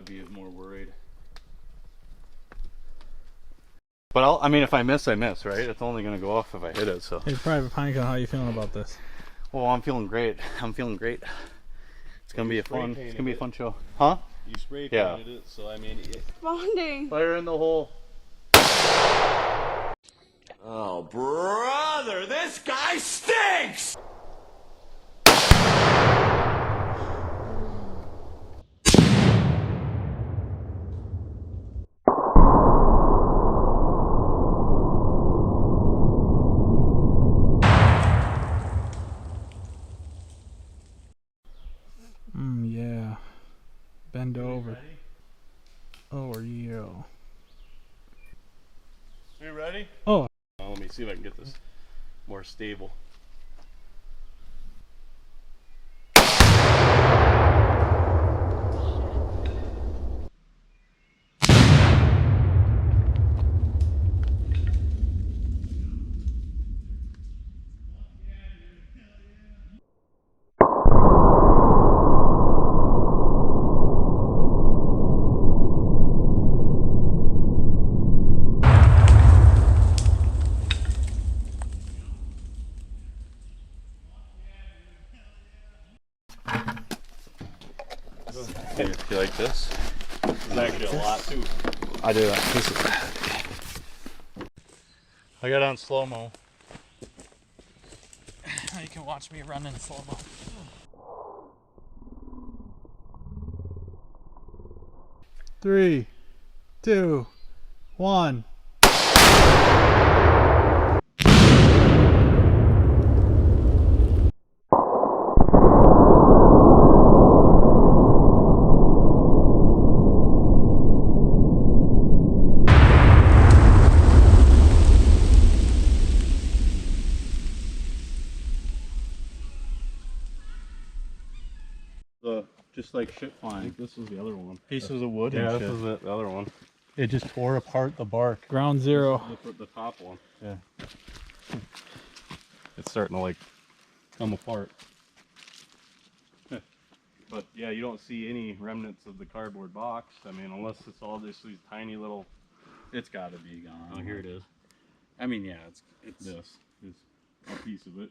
would be more worried. But I mean, if I miss, I miss, right? It's only gonna go off if I hit it. So. Hey, Private Pinecone, how you feeling about this? Well, I'm feeling great. I'm feeling great. It's gonna be a fun. It's gonna be a fun show, huh? You spray painted it, so I mean. Bonding. Fire in the hole. Oh, brother, this guy stinks! Yeah. Bend over. Oh, are you? You ready? Oh. Let me see if I can get this more stable. Hey, you like this? It's actually a lot too. I do that. I got on slow mo. You can watch me run in slow mo. 3, 2, 1. Just like shit flying. This is the other one. Pieces of wood Yeah, and this shit. is the other one. It just tore apart the bark. Ground zero. The top one. Yeah. It's starting to like come apart. But yeah, you don't see any remnants of the cardboard box. I mean, unless it's all just these tiny little. It's got to be gone. Oh, here it is. I mean, yeah, it's This is a piece of it.